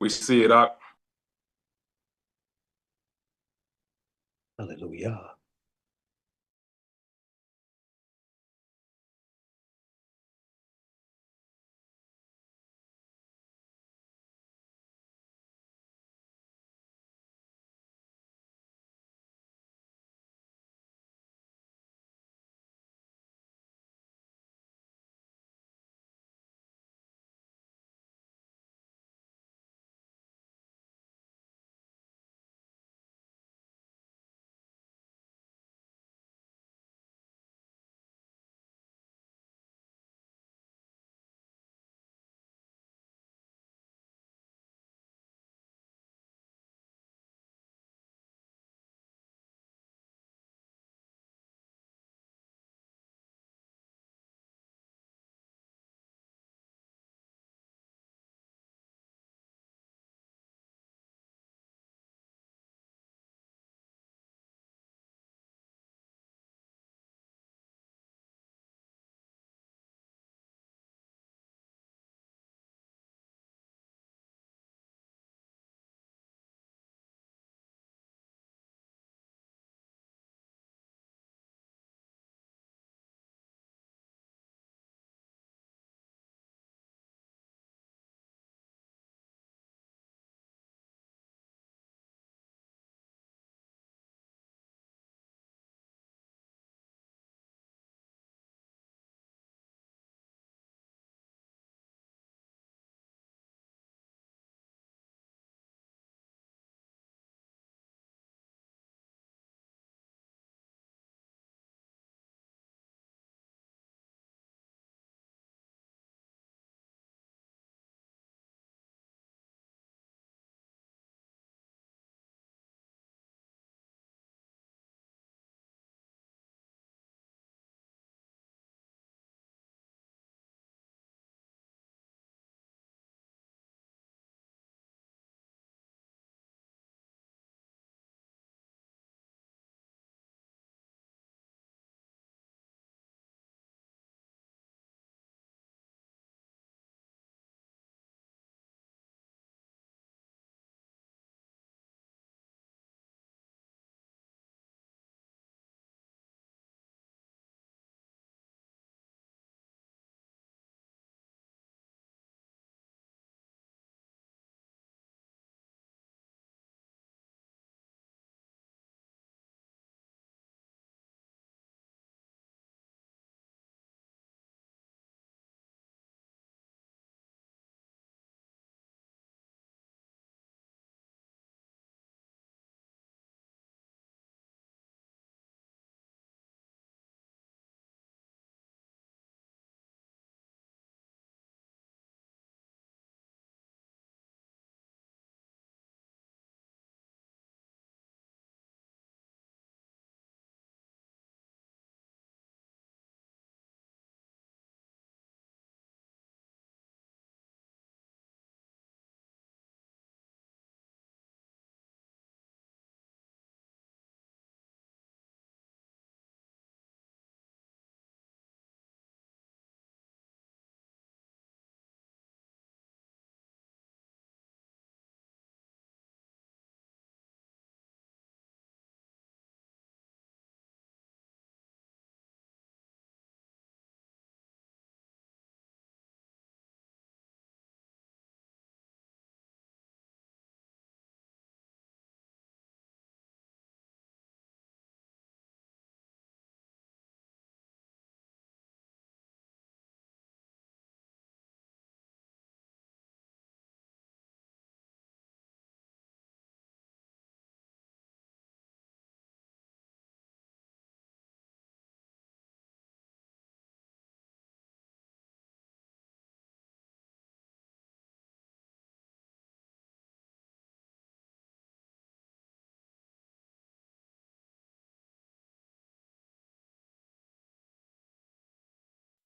We see it up. Hallelujah.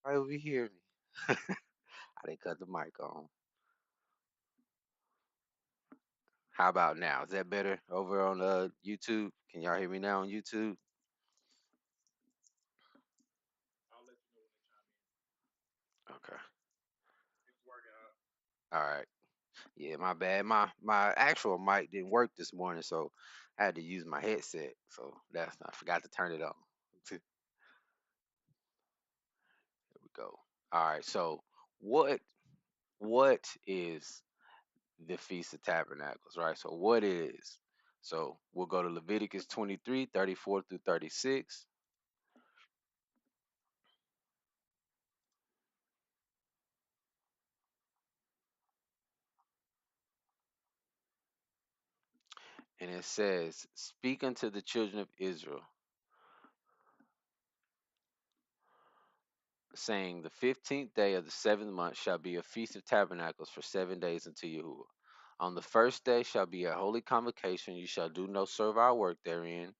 Right over here. I didn't cut the mic on. How about now? Is that better over on YouTube? Can y'all hear me now on YouTube? Okay. All right. Yeah, my bad. My actual mic didn't work this morning, so I had to use my headset. So that's I forgot to turn it on. There we go. All right. So what what is the Feast of Tabernacles, right? So what it is? So we'll go to Leviticus 23:34 through 36, and it says, "Speak unto the children of Israel, saying, the 15th day of the seventh month shall be a feast of tabernacles for 7 days unto Yahuwah. On the first day shall be a holy convocation. You shall do no servile work therein.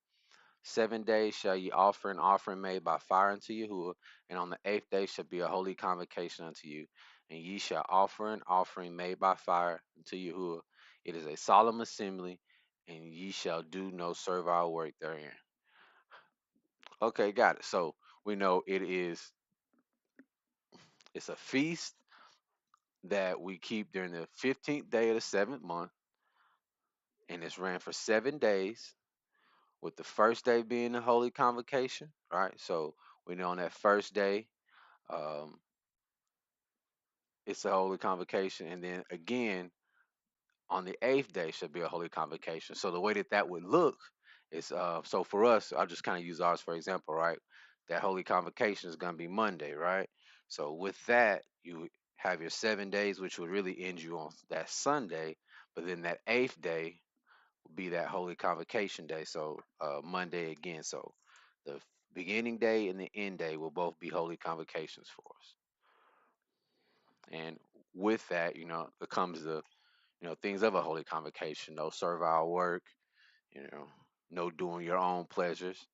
7 days shall ye offer an offering made by fire unto Yahuwah, and on the 8th day shall be a holy convocation unto you. And ye shall offer an offering made by fire unto Yahuwah. It is a solemn assembly, and ye shall do no servile work therein." Okay, got it. So we know it's a feast that we keep during the 15th day of the seventh month, and it's ran for 7 days, with the first day being the holy convocation, right? So we know on that first day, um, it's a holy convocation, and then again on the 8th day should be a holy convocation. So the way that that would look is, so for us, I'll just kind of use ours for example, right? That holy convocation is going to be Monday, right? So with that, you have your 7 days, which would really end you on that Sunday, but then that 8th day will be that holy convocation day. So Monday again. So the beginning day and the end day will both be holy convocations for us. And with that, it comes the things of a holy convocation: no servile work, you know, no doing your own pleasures,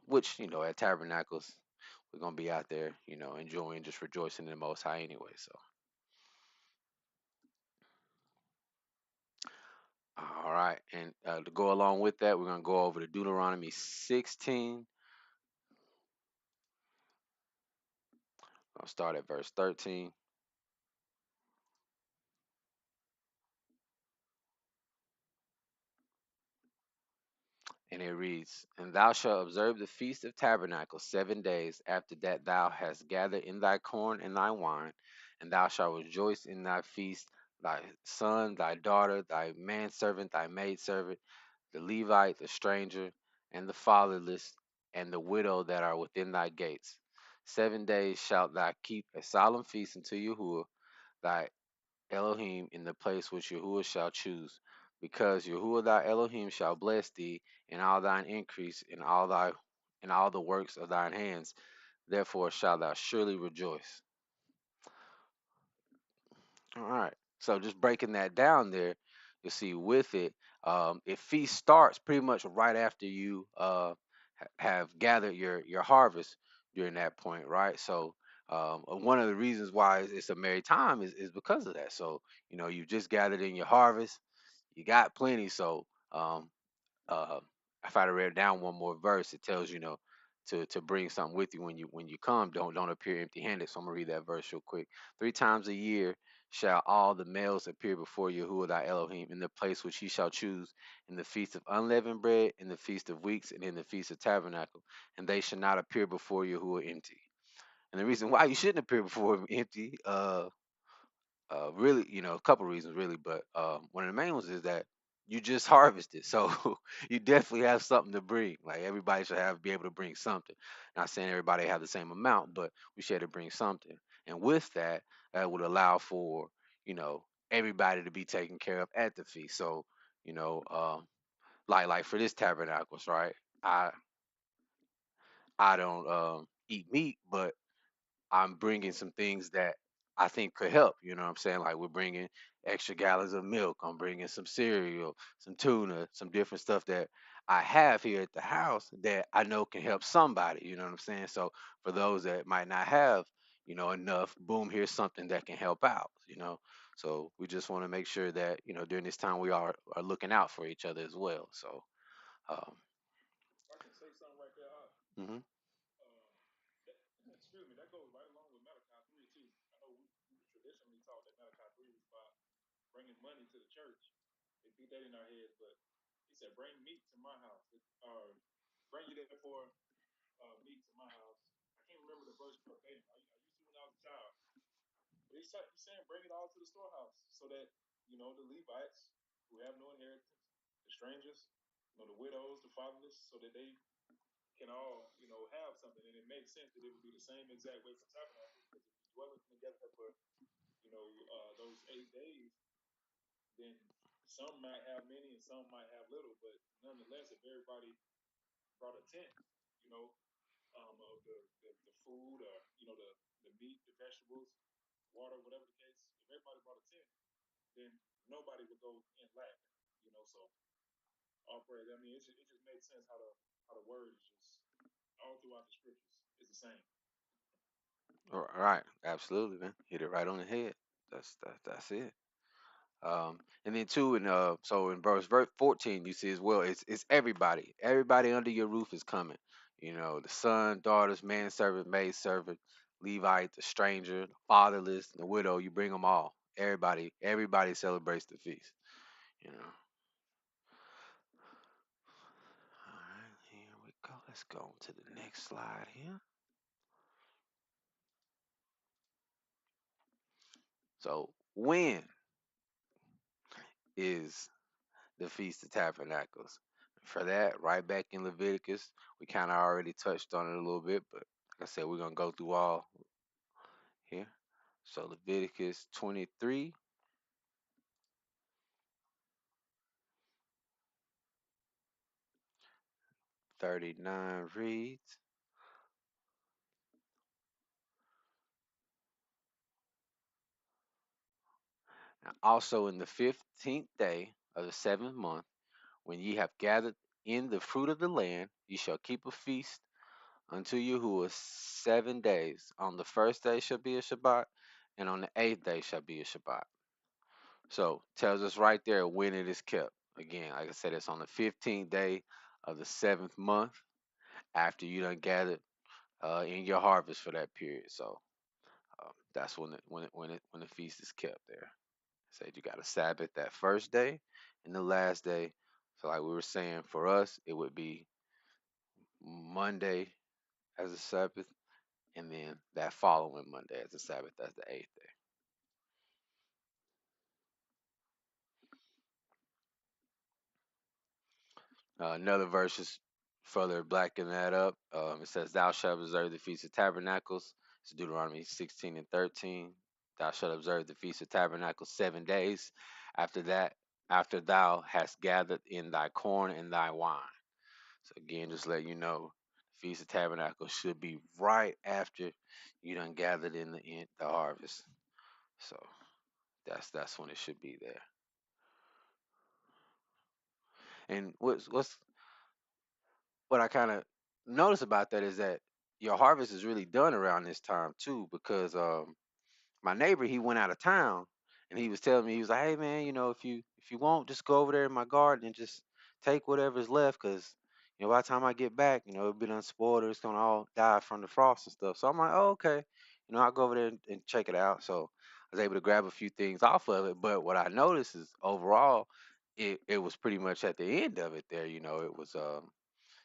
which, at Tabernacles, we're going to be out there, enjoying, just rejoicing in the Most High anyway. So, all right. And to go along with that, we're going to go over to Deuteronomy 16. I'll start at verse 13. And it reads, "And thou shalt observe the Feast of Tabernacles 7 days. After that thou hast gathered in thy corn and thy wine, and thou shalt rejoice in thy feast, thy son, thy daughter, thy manservant, thy maidservant, the Levite, the stranger, and the fatherless, and the widow that are within thy gates. 7 days shalt thou keep a solemn feast unto Yahuwah thy Elohim in the place which Yahuwah shall choose, because Yahuwah thy Elohim shall bless thee in all thine increase in all the works of thine hands. Therefore shalt thou surely rejoice." All right. So just breaking that down there, you see with it, if feast starts pretty much right after you have gathered your harvest during that point, right? So one of the reasons why it's a merry time is because of that. So you just gathered in your harvest, you got plenty. So um, uh, if I'd have read down one more verse, it tells to bring something with you when you come. Don't appear empty-handed. So I'm gonna read that verse real quick. 3 times a year shall all the males appear before Yahuwah thy Elohim in the place which he shall choose, in the feast of unleavened bread, in the feast of weeks, and in the feast of tabernacle, and they shall not appear before Yahuwah empty. And the reason why you shouldn't appear before him empty, really, a couple reasons really, but one of the main ones is that you just harvested, so you definitely have something to bring. Like everybody should be able to bring something. Not saying everybody have the same amount, but we should to bring something. And with that, that would allow for everybody to be taken care of at the feast. So you know, like for this tabernacles, right? I I don't eat meat, but I'm bringing some things that I think could help. You know what I'm saying? Like we're bringing extra gallons of milk. I'm bringing some cereal, some tuna, some different stuff that I have here at the house that I know can help somebody. You know what I'm saying? So for those that might not have, enough, boom, here's something that can help out. So we just want to make sure that during this time we are looking out for each other as well. So, um, mhm. bringing money to the church. They beat that in our heads, but he said, "Bring meat to my house," or "Bring you therefore meat to my house." I can't remember the verse verbatim. I used to when I was a child. But he's saying, "Bring it all to the storehouse," so that the Levites who have no inheritance, the strangers, the widows, the fatherless, so that they can all have something. And it makes sense that it would be the same exact way for tabernacles, because if you're dwelling together for those 8 days, then some might have many and some might have little. But nonetheless, if everybody brought a tenth, you know, of the food, or the meat, the vegetables, water, whatever the case, if everybody brought a tenth, then nobody would go in lack. So all praise. I mean, it just makes sense how the word is just all throughout the scriptures. It's the same. Right, absolutely, man. Hit it right on the head. That's it. And then too, in so in verse 14, you see as well, it's everybody. Everybody under your roof is coming. The son, daughters, manservant, maidservant, Levite, the stranger, the fatherless, the widow. You bring them all. Everybody celebrates the feast. You know. All right, here we go. Let's go to the next slide here. So when is the Feast of Tabernacles? For that, right back in Leviticus, we kind of already touched on it a little bit, but like I said, we're gonna go through all here. So Leviticus 23, 39 reads, "Now also in the 15th day of the seventh month, when ye have gathered in the fruit of the land, ye shall keep a feast unto Yahuwah 7 days. On the first day shall be a Shabbat, and on the eighth day shall be a Shabbat." So tells us right there when it is kept. Again, like I said, it's on the 15th day of the seventh month after you done gathered in your harvest for that period. So that's when the feast is kept there. Said you got a Sabbath that first day and the last day. So like we were saying, for us it would be Monday as a Sabbath, and then that following Monday as a Sabbath. That's the eighth day. Another verse is further blacking that up. It says, "Thou shalt observe the Feast of Tabernacles." It's Deuteronomy 16 and 13. "Thou shalt observe the Feast of Tabernacles 7 days. After that, after thou hast gathered in thy corn and thy wine." So again, just let you know, the Feast of Tabernacles should be right after you done gathered in the harvest. So that's when it should be there. And what I kind of notice about that is that your harvest is really done around this time too, because my neighbor, he went out of town, and he was telling me, he was like, "Hey man, if you want, just go over there in my garden and just take whatever's left, cause by the time I get back, it'll be unspoiled, or it's gonna all die from the frost and stuff." So I'm like, "Oh, okay." I'll go over there and check it out. So I was able to grab a few things off of it, but what I noticed is overall, it was pretty much at the end of it there. It was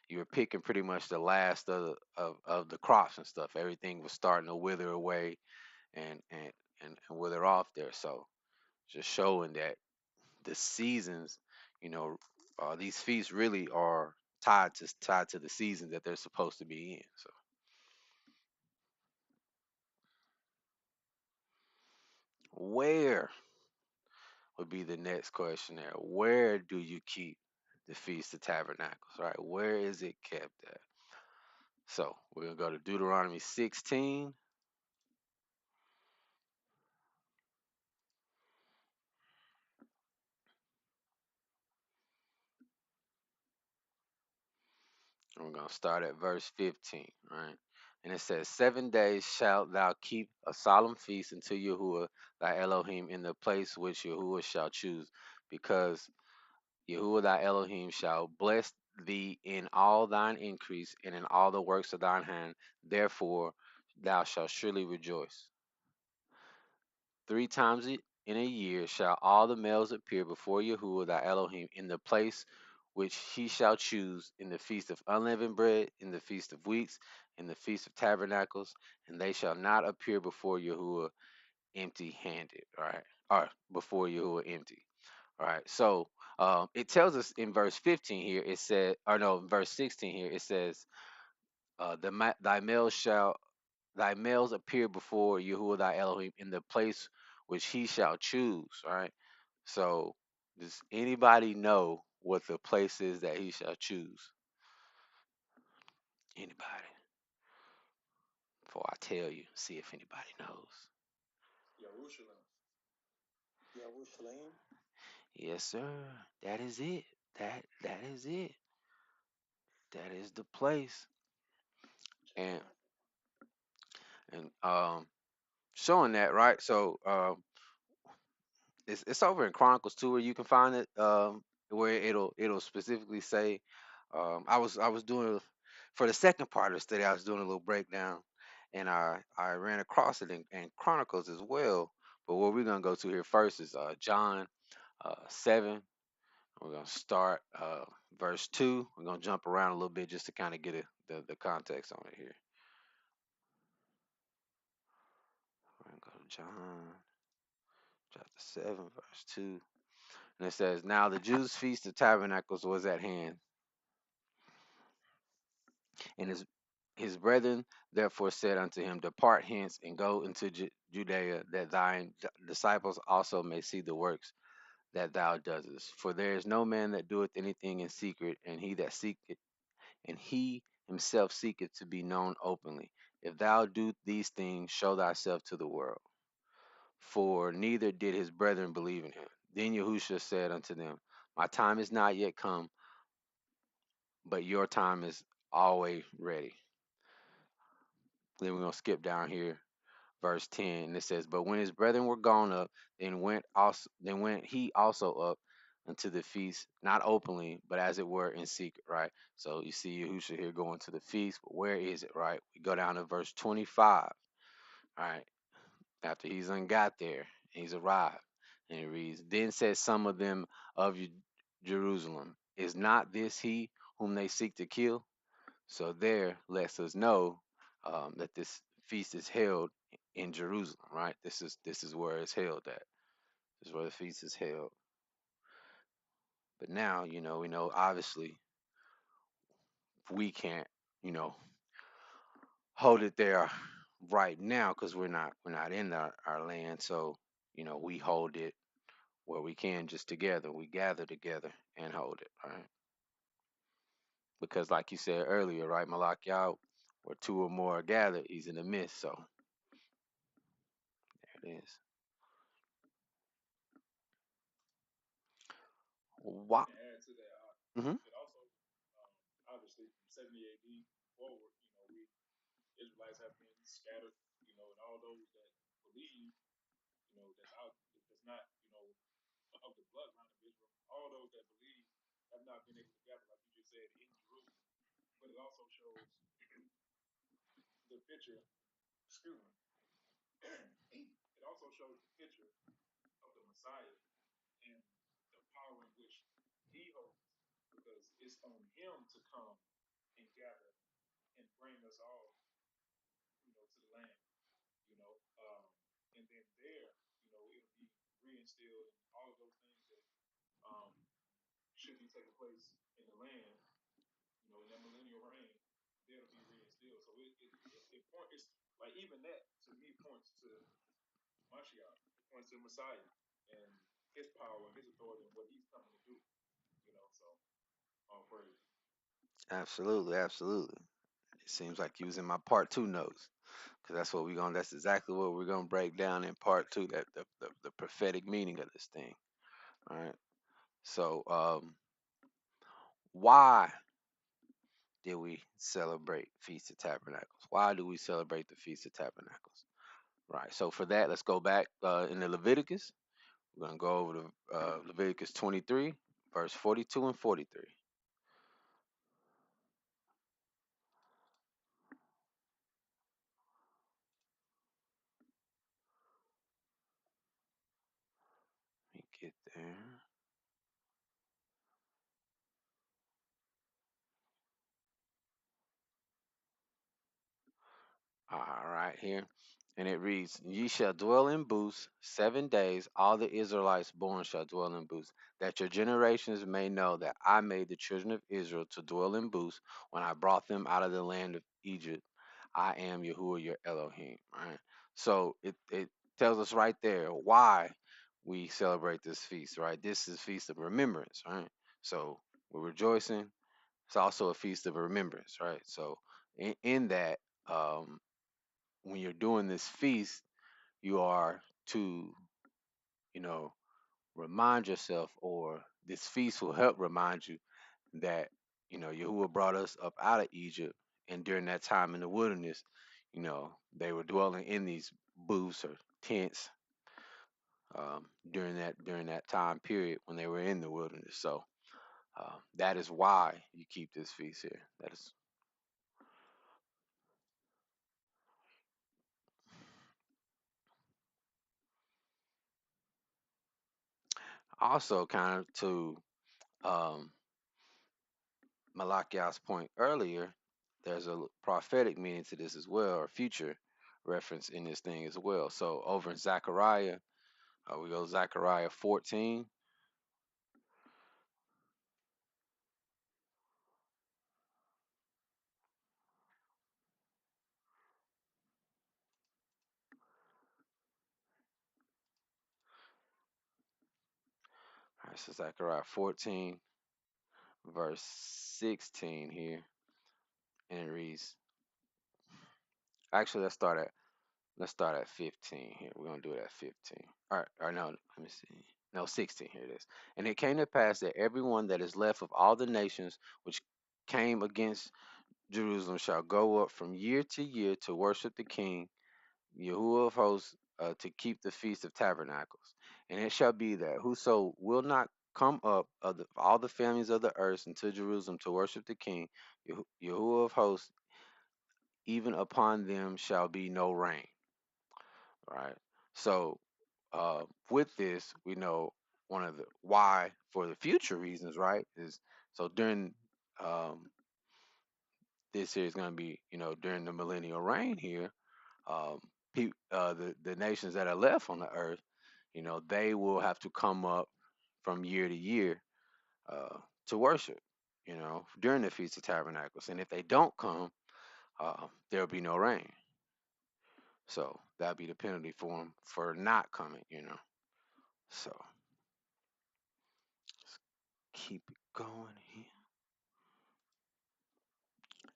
you were picking pretty much the last of the crops and stuff. Everything was starting to wither away and and and wither off there. So just showing that the seasons, you know, these feasts really are tied to the seasons that they're supposed to be in. So where would be the next question there? Where do you keep the Feast of Tabernacles? Right? Where is it kept at? So we're gonna go to Deuteronomy 16. And we're going to start at verse 15, right? And it says, 7 days shalt thou keep a solemn feast unto Yahuwah thy Elohim in the place which Yahuwah shall choose, because Yahuwah thy Elohim shall bless thee in all thine increase and in all the works of thine hand. Therefore thou shalt surely rejoice. 3 times in a year shall all the males appear before Yahuwah thy Elohim in the place which he shall choose, in the feast of unleavened bread, in the feast of weeks, in the feast of tabernacles, and they shall not appear before Yahuwah empty handed. All right. Or before Yahuwah empty. All right. So it tells us in verse 15 here, it said, or no, in verse 16 here, it says, thy males appear before Yahuwah thy Elohim in the place which he shall choose. All right. So does anybody know what the place is that he shall choose? Anybody? Before I tell you, see if anybody knows. Yahusha. Yerushalayim. Yes, sir. That is it. That is it. That is the place. And and showing that, right? So it's over in Chronicles 2 where you can find it, where it'll specifically say, I was doing for the second part of the study, I was doing a little breakdown, and I ran across it in Chronicles as well. But what we're gonna go to here first is John 7. We're gonna start verse 2. We're gonna jump around a little bit just to kind of get the context on it here. We're gonna go to John chapter 7, verse 2. And it says, now the Jews' feast of tabernacles was at hand, and his brethren therefore said unto him, depart hence and go into Judea, that thine disciples also may see the works that thou doest. For there is no man that doeth anything in secret, and he himself seeketh to be known openly. If thou do these things, show thyself to the world. For neither did his brethren believe in him. Then Yahusha said unto them, my time is not yet come, but your time is always ready. Then we're going to skip down here, verse 10, and it says, but when his brethren were gone up, then went he also up unto the feast, not openly, but as it were in secret, right? So you see Yahusha here going to the feast, but where is it, right? We go down to verse 25, all right? After he's got there, he's arrived, and it reads, then said some of them of Jerusalem, is not this he whom they seek to kill? So there lets us know that this feast is held in Jerusalem, right? This is where it's held at. This is where the feast is held. But now, we know obviously we can't, you know, hold it there right now because we're not in our land. So, we hold it where we can just together. We gather together and hold it, right? Because like you said earlier, right, Malak Yah, where two or more are gathered, he's in the midst. So there it is. Wow. And add to that, Hmm. it also, obviously from 70 AD forward, we Israelites have been scattered, and all those that believe, that's not, of the bloodline of Israel, all those that believe have not been able to gather, like you just said, in Jerusalem. But it also shows the picture, excuse me, it also shows the picture of the Messiah and the power in which he holds, because it's on him to come and gather and bring us all, to the land, you know, um, and then there, it'll be reinstilled and all of those things that um, should be taking place in the land, in that millennial reign, they'll be reinstilled. So it's like even that to me points to Mashiach, it points to Messiah and his power, his authority, and what he's coming to do. So all praise. Absolutely, absolutely. It seems like you was in my part two notes, because that's exactly what we're gonna break down in part two, that the prophetic meaning of this thing. All right. So why did we celebrate Feast of Tabernacles? Why do we celebrate the Feast of Tabernacles? Right. So for that, let's go back in the Leviticus. We're gonna go over to Leviticus 23, verse 42 and 43. get there. All right, here. And it reads, Ye shall dwell in booths 7 days, all the Israelites born shall dwell in booths, that your generations may know that I made the children of Israel to dwell in booths when I brought them out of the land of Egypt. I am Yahuwah your Elohim. Right? So it tells us right there why we celebrate this feast, right? This is feast of remembrance, right? So we're rejoicing. It's also a feast of remembrance, right? So in that, um, when you're doing this feast, you are to, you know, remind yourself, or this feast will help remind you that, Yahuwah brought us up out of Egypt, and during that time in the wilderness, they were dwelling in these booths or tents, during that time period when they were in the wilderness. So that is why you keep this feast here. That is also kind of to um, Malachi's point earlier, there's a prophetic meaning to this as well, or future reference in this thing as well. So over in Zechariah, we go Zechariah 14. All right, so Zechariah 14, verse 16 here, and it reads. Actually, let's start at 15 here. We're gonna do it at 15. All right, or no, let me see. No, 16. Here it is. And it came to pass that everyone that is left of all the nations which came against Jerusalem shall go up from year to year to worship the King, Yahuwah of hosts, to keep the Feast of Tabernacles. And it shall be that whoso will not come up of all the families of the earth into Jerusalem to worship the King, Yahuwah of hosts, even upon them shall be no rain. Right. So, with this, we know one of the why for the future reasons, right? Is so during um, this year is going to be, during the millennial reign here, um, the nations that are left on the earth, they will have to come up from year to year uh, to worship, during the Feast of Tabernacles. And if they don't come, there'll be no rain. So that'd be the penalty for them for not coming. So let's keep it going here.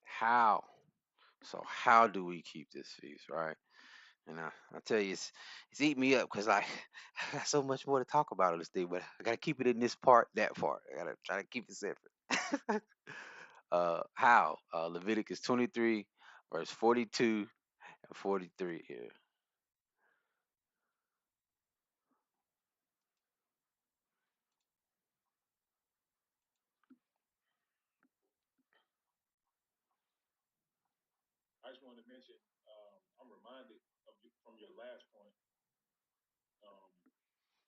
How? So how do we keep this feast, right? And I tell you, it's eating me up because I got so much more to talk about on this thing, but I gotta keep it in this part, that part. I gotta try to keep it separate. How? Leviticus 23, verse 42 and 43 here. I just wanted to mention, I'm reminded of from your last point, um,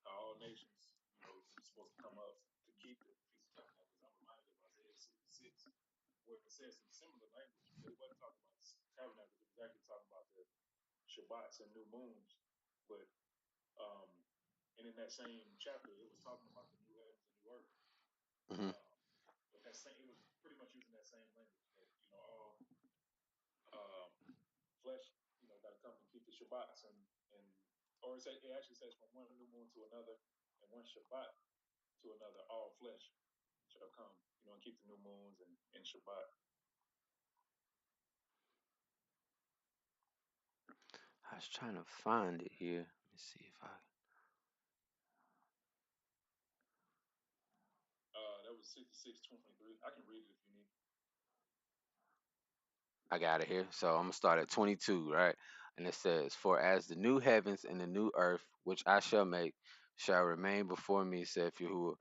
how all nations, you're supposed to come up to keep the Feast of Tabernacles. I'm reminded of Isaiah 66, where it says some similar language, but it wasn't talking about tabernacles. It was actually talking about the Shabbats and new moons. But um, and in that same chapter, it was talking about the new heavens and new earth. Hmm. Uh, but it was pretty much using that same language that all um, flesh, got to come and keep the Shabbats and or it actually says from one new moon to another and one Shabbat to another, all flesh shall come, and keep the new moons and Shabbat. I was trying to find it here. Let me see if That was 66:23. I can read it if you need. I got it here. So I'm gonna start at 22, right? And it says, "For as the new heavens and the new earth, which I shall make, shall remain before me," saith Yahuwah,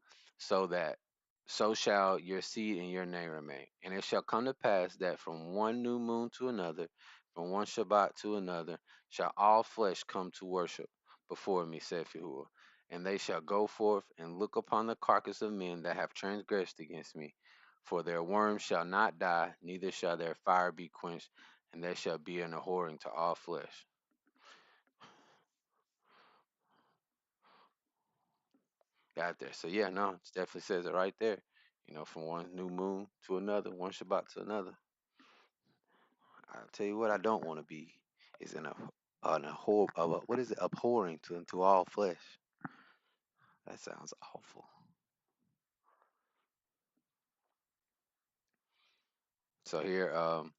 so shall your seed and your name remain. And it shall come to pass that from one new moon to another, from one Shabbat to another, shall all flesh come to worship before me, saith Yahuwah. And they shall go forth and look upon the carcass of men that have transgressed against me. For their worm shall not die, neither shall their fire be quenched, and they shall be an abhorring to all flesh. Got there. So yeah, no, it definitely says it right there. From one new moon to another, one Shabbat to another. I'll tell you what I don't want to be is an abhor of what is it, abhorring to all flesh. That sounds awful. So here, I'm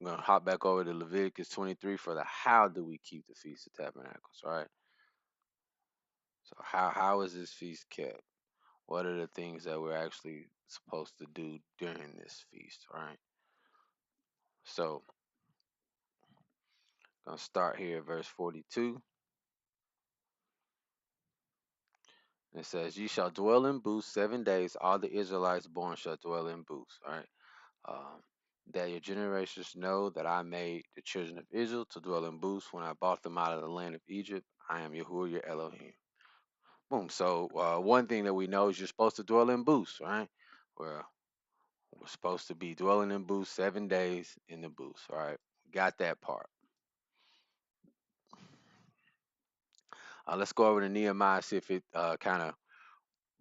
gonna hop back over to Leviticus 23 for the how do we keep the Feast of Tabernacles, right? So how is this feast kept? What are the things that we're actually supposed to do during this feast, right? So gonna start here at verse 42. It says, "You shall dwell in booths 7 days. All the Israelites born shall dwell in booths." All right. Um, that your generations know that I made the children of Israel to dwell in booths when I brought them out of the land of Egypt. I am Yahuwah your Elohim. Boom. So one thing that we know is you're supposed to dwell in booths, right? Well, we're supposed to be dwelling in booths 7 days in the booths. All right. Got that part. Let's go over to Nehemiah, see if it kind of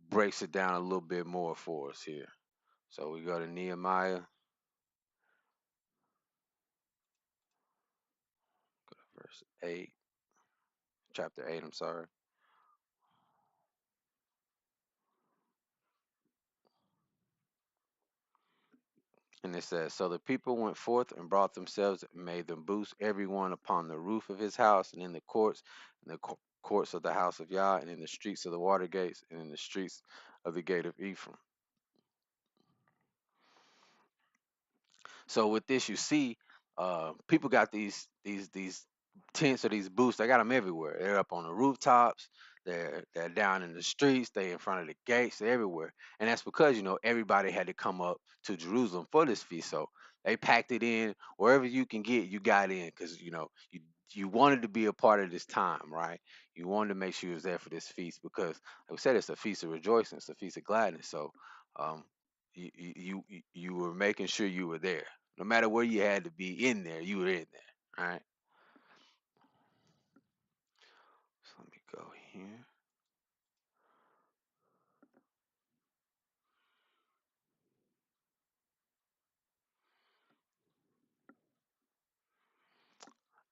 breaks it down a little bit more for us here. So we go to Nehemiah, verse 8, chapter 8, I'm sorry. And it says, "So the people went forth and brought themselves and made them booths, every one upon the roof of his house, and in the courts, in the courts of the house of Yah, and in the streets of the water gates, and in the streets of the gate of Ephraim." So with this, you see, people got these tents or these booths. They got them everywhere. They're up on the rooftops. They're down in the streets. They in front of the gates. They're everywhere, and that's because everybody had to come up to Jerusalem for this feast. So they packed it in wherever you can get. You got in because you wanted to be a part of this time, right? You wanted to make sure you was there for this feast because, like we said, it's a feast of rejoicing. It's a feast of gladness. So um, you were making sure you were there. No matter where you had to be in there, you were in there. All right. So let me go here.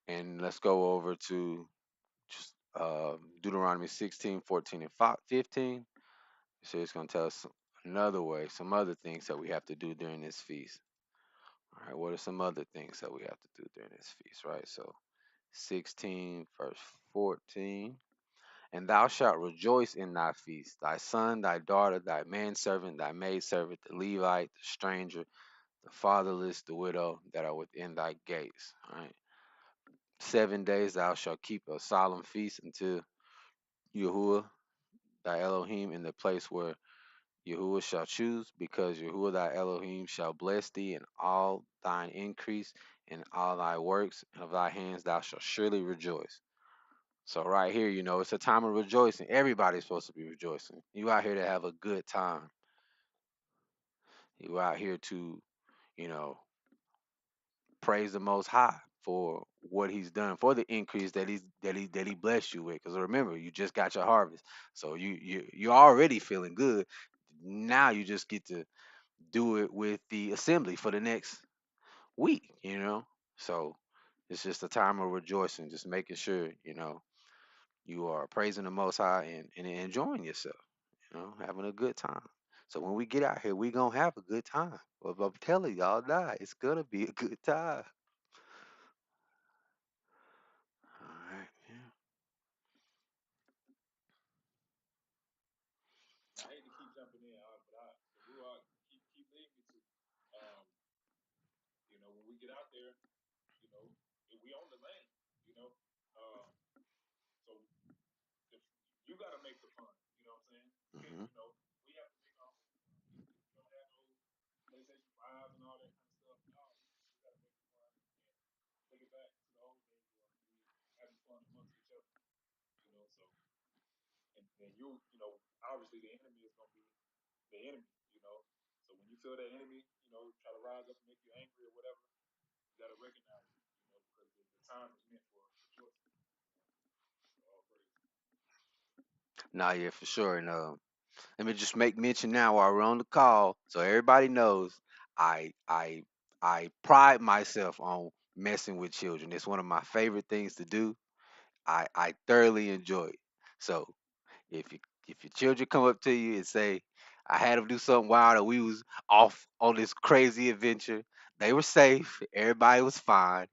And let's go over to just Deuteronomy 16, 14, and 15. So it's going to tell us another way, some other things that we have to do during this feast. All right. What are some other things that we have to do during this feast, right? So 16, verse 14. "And thou shalt rejoice in thy feast, thy son, thy daughter, thy manservant, thy maidservant, the Levite, the stranger, the fatherless, the widow that are within thy gates." All right. 7 days thou shalt keep a solemn feast unto Yahuwah thy Elohim in the place where Yahuwah shall choose, because Yahuwah thy Elohim shall bless thee in all thine increase, in all thy works, and of thy hands thou shalt surely rejoice. So right here, it's a time of rejoicing. Everybody's supposed to be rejoicing. You out here to have a good time. You out here to, you know, praise the Most High for what He's done, for the increase that He blessed you with. Because remember, you just got your harvest, so you're already feeling good. Now you just get to do it with the assembly for the next week. So it's just a time of rejoicing, just making sure you are praising the Most High and enjoying yourself. Having a good time. So when we get out here, we gonna have a good time. Well, I'm telling y'all now, it's gonna be a good time. All right, yeah. I hate to keep jumping in, but the Ruach keep leading me to. Um, when we get out there, you know, we own the land. You know, uh, so if you got to make the fun. You know what I'm saying? Mm-hmm. We have to make our own. We don't have no PlayStation 5 and all that kind of stuff. No, we got to make the fun and take it back to the old days where we having fun amongst each other. So then obviously the enemy is gonna be the enemy. So when you feel that enemy, try to rise up and make you angry or whatever, you gotta recognize it, because the time is meant for rejoicing. So all praise. Nah, yeah, for sure. And let me just make mention now while we're on the call, so everybody knows I I I pride myself on messing with children. It's one of my favorite things to do. I thoroughly enjoy it. So if you if your children come up to you and say, I had them do something wild or we was off on this crazy adventure, they were safe, everybody was fine.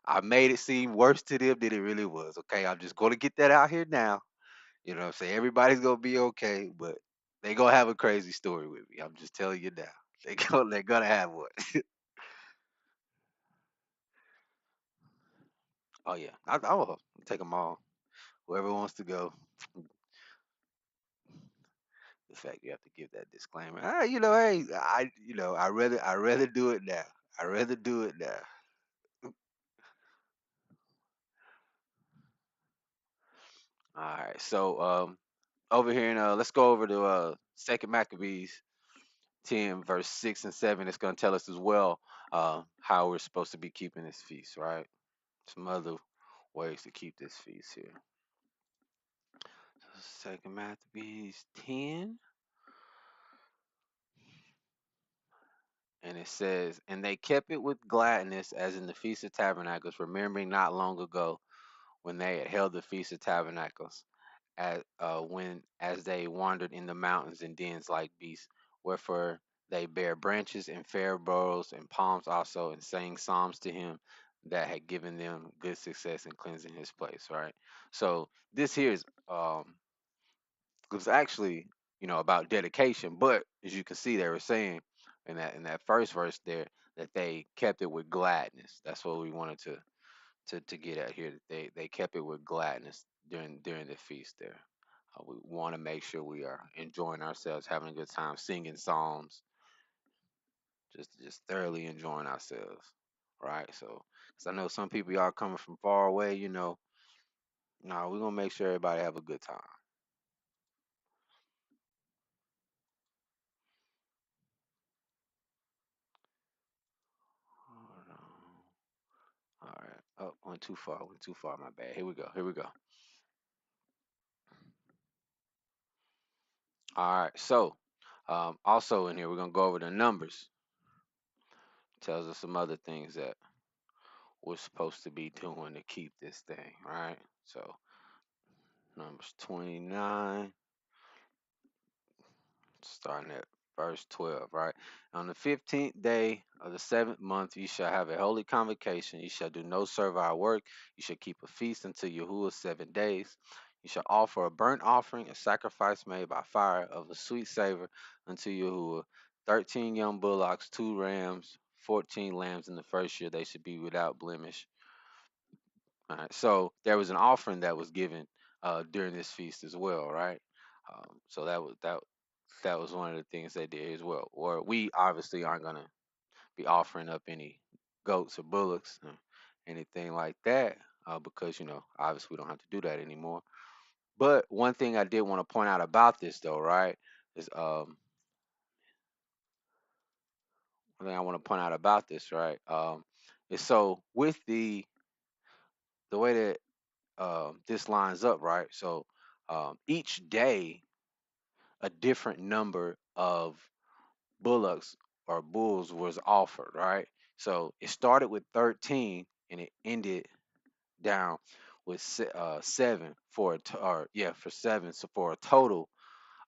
I made it seem worse to them than it really was. Okay, I'm just gonna get that out here now. You know what I'm saying? Everybody's gonna be okay, but they gonna have a crazy story with me. I'm just telling you now. They're gonna have one. Oh yeah, I will take them all. Whoever wants to go. The fact you have to give that disclaimer. Hey, I rather do it now. I rather do it now. All right, so over here in let's go over to Second Maccabees 10 verse 6 and 7. It's gonna tell us as well how we're supposed to be keeping this feast, right? Some other ways to keep this feast here. Second Maccabees 10, and it says, and they kept it with gladness as in the Feast of Tabernacles, remembering not long ago when they had held the Feast of Tabernacles, as they wandered in the mountains and dens like beasts, wherefore they bare branches and fair boughs and palms also, and sang psalms to him that had given them good success in cleansing his place. Right. So this here is was actually about dedication, but as you can see, they were saying in that first verse there that they kept it with gladness. That's what we wanted to get at here. That they kept it with gladness during the feast there. We want to make sure we are enjoying ourselves, having a good time, singing psalms, just thoroughly enjoying ourselves, right? So, because I know some people y'all coming from far away, no, we're gonna make sure everybody have a good time. Hold on. All right. Oh, went too far. Went too far. My bad. Here we go. Here we go. All right. So, also in here, we're gonna go over the numbers. Tells us some other things that we're supposed to be doing to keep this thing. Right. So, Numbers 29, starting at verse 12. Right. On the 15th day of the seventh month, you shall have a holy convocation. You shall do no servile work. You shall keep a feast until Yahuwah 7 days. You shall offer a burnt offering, a sacrifice made by fire of a sweet savor unto Yahuwah. 13 young bullocks, 2 rams, 14 lambs in the first year. They should be without blemish. All right. So there was an offering that was given during this feast as well, right? So that was one of the things they did as well. Or we obviously aren't gonna be offering up any goats or bullocks, or anything like that, because obviously we don't have to do that anymore. But one thing I did want to point out about this, though, right, is one thing I want to point out about this, right, is so with the way that this lines up, right? So each day a different number of bullocks or bulls was offered, right? So it started with 13 and it ended down with seven for seven, so for a total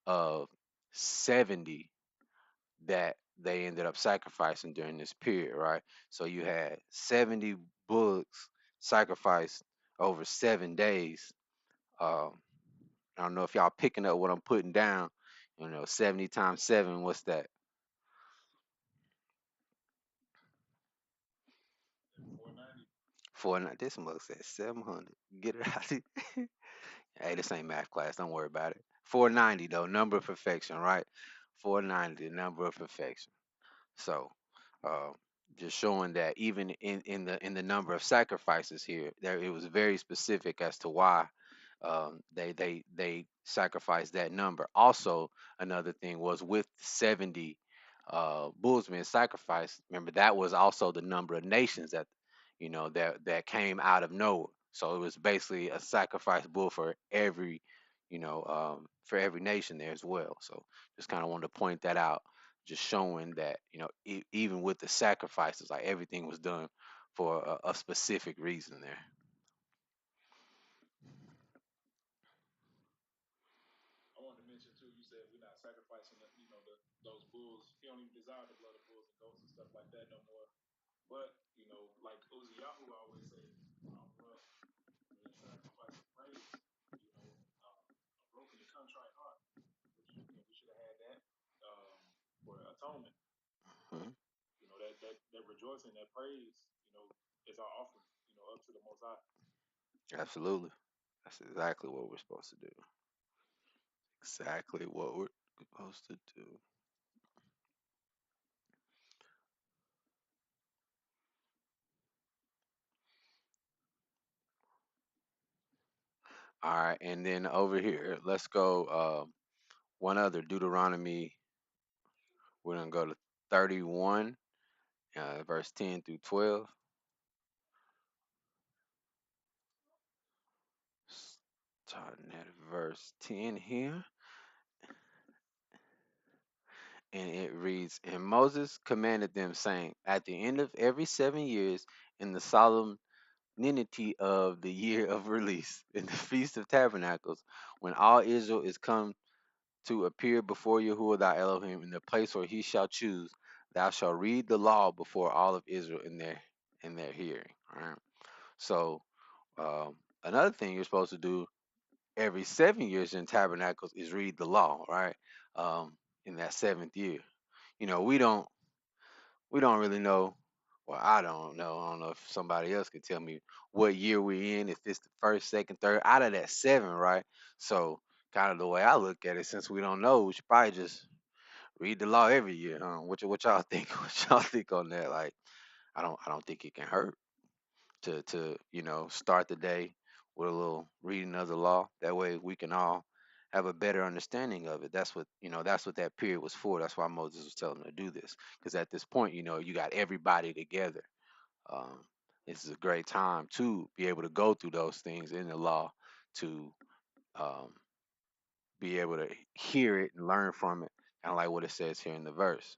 of 70 that they ended up sacrificing during this period, right? So you had 70 bullocks sacrificed over 7 days. Um, I don't know if y'all picking up what I'm putting down. 70 times seven, what's that? 490. Four. This mug said 700. Get it out. Hey, this ain't math class. Don't worry about it. 490 though, number of perfection, right? 490, the number of perfection. So, uh, just showing that even in the number of sacrifices here, there it was very specific as to why. They sacrificed that number. Also, another thing was with 70 bulls being sacrificed. Remember, that was also the number of nations that that came out of Noah. So it was basically a sacrifice bull for every for every nation there as well. So just kind of wanted to point that out, just showing that even with the sacrifices, like everything was done for a specific reason there. I wanted to mention too. You said we're not sacrificing, those bulls. He don't even desire the blood of bulls and goats and stuff like that no more. But like Uziyahu always says, well, the sacrifice of praise, a broken and contrite heart, which we should have had that for atonement. Mhm. That rejoicing, that praise, is our offering, up to the Most High. Absolutely. That's exactly what we're supposed to do. Exactly what we're supposed to do. All right, and then over here, let's go one other Deuteronomy. We're gonna go to 31, verse 10 through 12. Starting at verse 10 here, and it reads, "And Moses commanded them, saying, At the end of every 7 years, in the solemnity of the year of release, in the Feast of Tabernacles, when all Israel is come to appear before Yahuwah thy Elohim in the place where he shall choose, thou shalt read the law before all of Israel in their hearing." All right. So another thing you're supposed to do every 7 years in tabernacles is read the law, right? Um, in that seventh year. We don't really know. Well, I don't know. I don't know if somebody else could tell me what year we're in, if it's the first, second, third, out of that seven, right? So kind of the way I look at it, since we don't know, we should probably just read the law every year. What y'all think? What y'all think on that? Like, I don't think it can hurt to start the day with a little reading of the law. That way we can all have a better understanding of it. That's what that period was for. That's why Moses was telling them to do this, because at this point, you got everybody together. um, this is a great time to be able to go through those things in the law, to um, be able to hear it and learn from it, kind of like what it says here in the verse.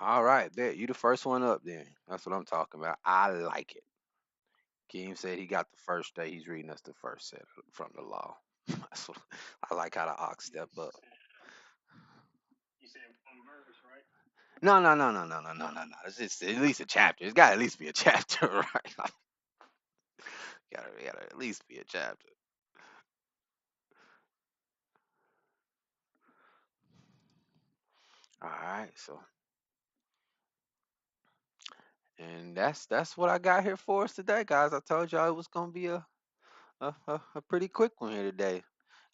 All right, bet you the first one up then. That's what I'm talking about. I like it. Keem said he got the first day. He's reading us the first set from the law. That's what, I like how the ox step up. No, no, no, no, no, no, no, no, no. It's just at least a chapter. It's got to at least be a chapter, right? Like, gotta at least be a chapter. All right, so and that's what I got here for us today, guys. I told y'all it was gonna be a pretty quick one here today.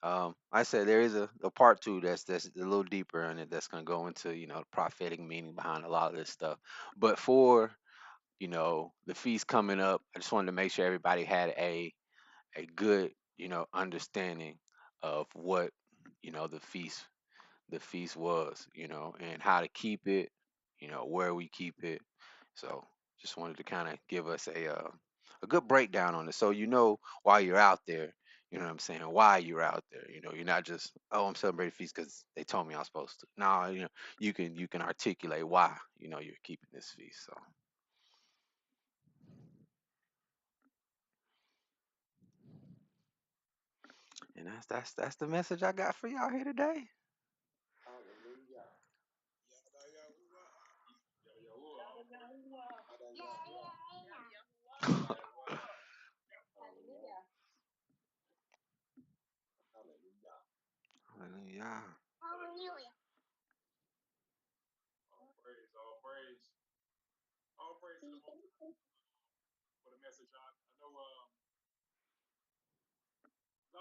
I said there is a part two that's a little deeper in it, that's gonna go into the prophetic meaning behind a lot of this stuff. But for the feast coming up, I just wanted to make sure everybody had a good understanding of what the feast was, and how to keep it, where we keep it. So just wanted to kind of give us a good breakdown on it, so while you're out there, what I'm saying, why you're out there. You're not just, oh, I'm celebrating feast because they told me I'm supposed to. No, you can articulate why you're keeping this feast. So, and that's the message I got for y'all here today. Hallelujah. All praise, all praise to the Most High for the message. I know a lot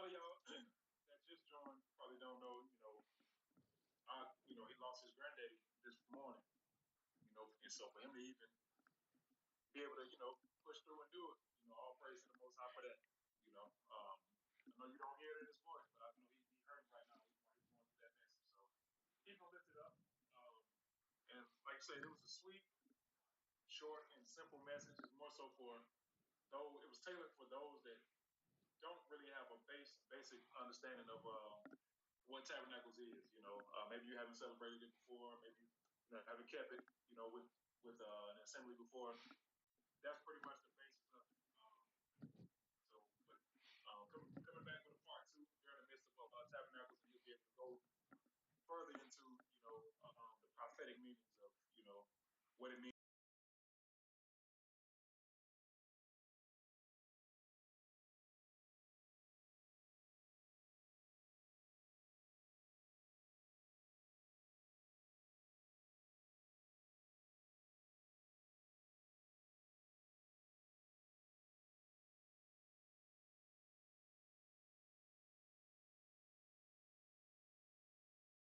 of y'all that just joined So for him to even be able to, push through and do it, all praise to the Most High for that. I know you don't hear it in his voice, but I know he hurting right now. He's going through that message. So keep him lifted up. Um, and like I said, it was a sweet, short, and simple message. It's more so for those. It was tailored for those that don't really have a basic understanding of what tabernacles is. Maybe you haven't celebrated it before. Maybe haven't kept it. With an assembly before. That's pretty much the basis of it. Coming back with a part two during the midst of tabernacles, and you'll be able to go further into the prophetic meanings of what it means